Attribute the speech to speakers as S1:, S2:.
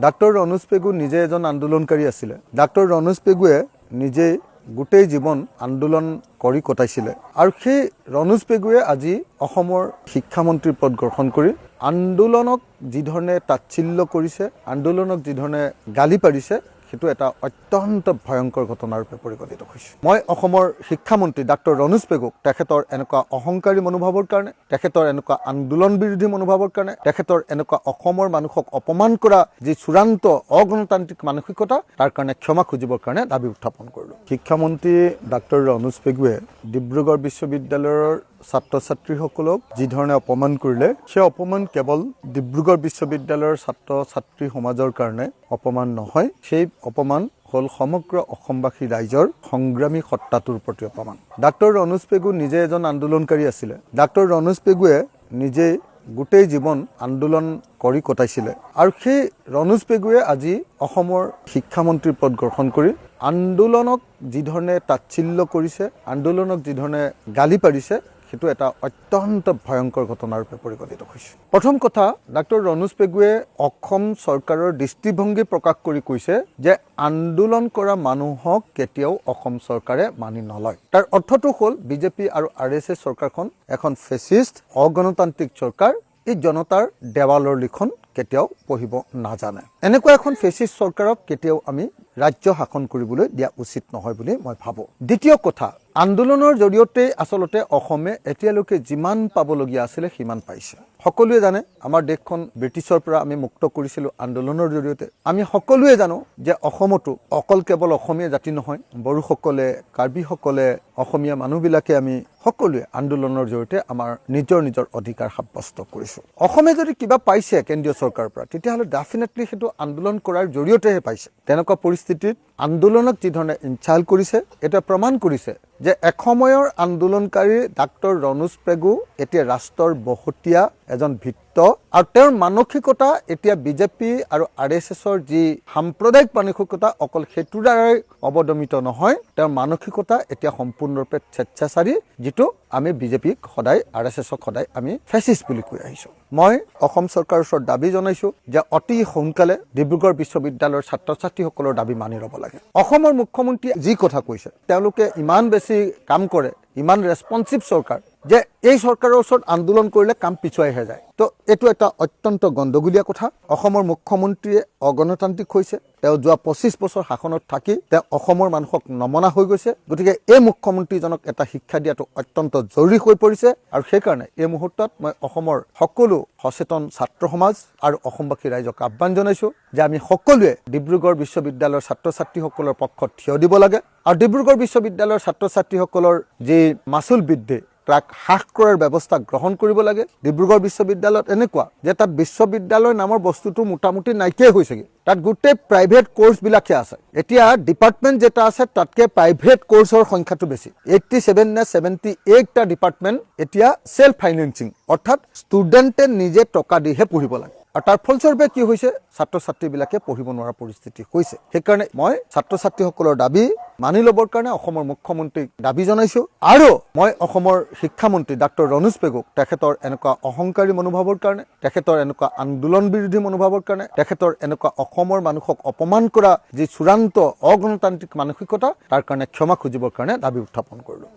S1: Doctor Ranoj Pegu নিজে এজন আন্দোলনকাৰী আছিল। ডাক্তৰ ৰনোজ পেগুৱে নিজে গোটেই জীৱন আন্দোলন কৰি কটাইছিলে আৰু সেই ৰনোজ পেগুৱে আজি অসমৰ শিক্ষামন্ত্ৰীৰ পদ গ্ৰহণ কৰি আন্দোলনক যি ধৰণে তাচ্ছিল্য কৰিছে, আন্দোলনক যি ধৰণে গালি পাৰিছে, সেইটো এটা অত্যন্ত ভয়ংকৰ ঘটনাৰ ৰূপে পৰিগণিত হৈছে। মই অসমৰ শিক্ষামন্ত্ৰী ডাক্তৰ ৰনোজ পেগুক তেখেতৰ এনেকুৱা অহংকাৰী মনোভাৱৰ কাৰণে, তেখেতৰ এনেকুৱা আন্দোলন বিৰোধী মনোভাৱৰ কাৰণে, তেখেতৰ এনেকুৱা অসমৰ মানুহক অপমান কৰা যি চূড়ান্ত অগণতান্ত্ৰিক মানসিকতা, তাৰ কাৰণে ক্ষমা খুজিবৰ কাৰণে দাবী উত্থাপন কৰিলোঁ। শিক্ষামন্ত্ৰী ডাক্তৰ ৰনোজ পেগুৱে ডিব্ৰুগড় বিশ্ববিদ্যালয়ৰ ছাত্ৰ ছাত্ৰীসকলক যি ধৰণে অপমান কৰিলে, সেই অপমান কেৱল ডিব্ৰুগড় বিশ্ববিদ্যালয়ৰ ছাত্ৰ ছাত্ৰী সমাজৰ কাৰণে অপমান নহয়, সেই অপমান হ'ল সমগ্ৰ অসমবাসী ৰাইজৰ সংগ্ৰামী সত্তাটোৰ প্ৰতি অপমান। ডাক্তৰ ৰনোজ পেগু নিজে এজন আন্দোলনকাৰী আছিল। ডাক্তৰ ৰনোজ পেগুৱে নিজে গোটেই জীৱন আন্দোলন কৰি কটাইছিলে আৰু সেই ৰনোজ পেগুৱে আজি অসমৰ শিক্ষামন্ত্ৰীৰ পদ গ্ৰহণ কৰি আন্দোলনক যি ধৰণে তাচ্ছিল্য কৰিছে, আন্দোলনক যি ধৰণে গালি পাৰিছে, সেইটো এটা অত্যন্ত ভয়ংকৰ ঘটনাৰ ৰূপে পৰিগণিত হৈছে। প্ৰথম কথা, ডাক্তৰ ৰনোজ পেগুৱে অসম চৰকাৰৰ দৃষ্টিভংগী প্ৰকাশ কৰি কৈছে যে আন্দোলন কৰা মানুহক কেতিয়াও অসম চৰকাৰে মানি নলয়। তাৰ অৰ্থটো হ'ল বিজেপি আৰু RSS চৰকাৰখন এখন ফেচিষ্ট অগণতান্ত্ৰিক চৰকাৰ। এই জনতাৰ দেৱালৰ লিখন কেতিয়াও পঢ়িব নাজানে। এনেকুৱা এখন ফেচিষ্ট চৰকাৰক কেতিয়াও আমি ৰাজ্য শাসন কৰিবলৈ দিয়া উচিত নহয় বুলি মই ভাবোঁ। দ্বিতীয় কথা, আন্দোলনৰ জৰিয়তে আচলতে অসমে এতিয়ালৈকে যিমান পাবলগীয়া আছিলে সিমান পাইছে। সকলোৱে জানে আমাৰ দেশখন ব্ৰিটিছৰ পৰা আমি মুক্ত কৰিছিলোঁ আন্দোলনৰ জৰিয়তে। আমি সকলোৱে জানো যে অসমতো অকল কেৱল অসমীয়া জাতি নহয়, বড়োসকলে, কাৰ্বিসকলে, অসমীয়া মানুহবিলাকে আমি সকলোৱে আন্দোলনৰ জৰিয়তে আমাৰ নিজৰ নিজৰ অধিকাৰ সাব্যস্ত কৰিছোঁ। অসমে যদি কিবা পাইছে কেন্দ্ৰীয় চৰকাৰৰ পৰা, তেতিয়াহ'লে ডেফিনেটলি সেইটো আন্দোলন কৰাৰ জৰিয়তেহে পাইছে। তেনেকুৱা পৰিস্থিতিত আন্দোলনক যি ধৰণে ইনচাল্ট কৰিছে, এটা প্ৰমাণ কৰিছে যে এসময়ৰ আন্দোলনকাৰী ডাক্তৰ ৰনোজ পেগু এতিয়া ৰাষ্ট্ৰৰ বহতীয়া এজন ভিত্ত আৰু তেওঁৰ মানসিকতা এতিয়া বিজেপি আৰু RSSৰ যি সাম্প্ৰদায়িক মানসিকতা অকল সেইটোৰ দ্বাৰাই অৱদমিত নহয়, তেওঁৰ মানসিকতা এতিয়া সম্পূৰ্ণৰূপে স্বেচ্ছাচাৰী, যিটো আমি বিজেপিক সদায়, RSSক সদায় আমি ফেচিষ্ট বুলি কৈ আহিছোঁ। মই অসম চৰকাৰৰ ওচৰত দাবী জনাইছোঁ যে অতি সোনকালে ডিব্ৰুগড় বিশ্ববিদ্যালয়ৰ ছাত্ৰ ছাত্ৰীসকলৰ দাবী মানি ল'ব লাগে। অসমৰ মুখ্যমন্ত্ৰীয়ে যি কথা কৈছে, তেওঁলোকে ইমান বেছি কাম কৰে, ইমান ৰেছপঞ্চিভ চৰকাৰ, যে এই চৰকাৰৰ ওচৰত আন্দোলন কৰিলে কাম পিছুৱাইহে যায়। তো এইটো এটা অত্যন্ত গণ্ডগোলীয়া কথা। অসমৰ মুখ্যমন্ত্ৰীয়ে অগণতান্ত্ৰিক হৈছে। তেওঁ যোৱা 25 বছৰ শাসনত থাকি তেওঁ অসমৰ মানুহক নমনা হৈ গৈছে। গতিকে এই মুখ্যমন্ত্ৰীজনক এটা শিক্ষা দিয়াটো অত্যন্ত জৰুৰী হৈ পৰিছে আৰু সেইকাৰণে এই মুহূৰ্তত মই অসমৰ সকলো সচেতন ছাত্ৰ সমাজ আৰু অসমবাসী ৰাইজক আহ্বান জনাইছোঁ যে আমি সকলোৱে ডিব্ৰুগড় বিশ্ববিদ্যালয়ৰ ছাত্ৰ ছাত্ৰীসকলৰ পক্ষত থিয় দিব লাগে আৰু ডিব্ৰুগড় বিশ্ববিদ্যালয়ৰ ছাত্ৰ ছাত্ৰীসকলৰ যি মাচুল বৃদ্ধি, তাক হ্ৰাস কৰাৰ ব্যৱস্থা গ্ৰহণ কৰিব লাগে। ডিব্ৰুগড় বিশ্ববিদ্যালয়ত এনেকুৱা যে তাত বিশ্ববিদ্যালয় নামৰ বস্তুটো মোটামুটি নাইকিয়াই হৈছেগৈ। তাত গোটেই প্ৰাইভেট কোৰ্চবিলাকে আছে। এতিয়া ডিপাৰ্টমেণ্ট যেটা আছে তাতকৈ প্ৰাইভেট কোৰ্চৰ সংখ্যাটো বেছি। 87 নে 78টা ডিপাৰ্টমেণ্ট এতিয়া সেল্ফ ফাইনেন্সিং, অৰ্থাৎ ষ্টুডেণ্টে নিজে টকা দিহে পঢ়িব লাগে। আৰু তাৰ ফলস্বৰূপে কি হৈছে, ছাত্ৰ ছাত্ৰীবিলাকে পঢ়িব নোৱাৰা পৰিস্থিতি হৈছে। সেইকাৰণে মই ছাত্ৰ ছাত্ৰীসকলৰ দাবী মানি ল'বৰ কাৰণে অসমৰ মুখ্যমন্ত্ৰীক দাবী জনাইছোঁ আৰু মই অসমৰ শিক্ষামন্ত্ৰী ডাক্তৰ ৰনোজ পেগুক তেখেতৰ এনেকুৱা অহংকাৰী মনোভাৱৰ কাৰণে, তেখেতৰ এনেকুৱা আন্দোলন বিৰোধী মনোভাৱৰ কাৰণে, তেখেতৰ এনেকুৱা অসমৰ মানুহক অপমান কৰা যি চূড়ান্ত অগণতান্ত্ৰিক মানসিকতা, তাৰ কাৰণে ক্ষমা খুজিবৰ কাৰণে দাবী উত্থাপন কৰিলোঁ।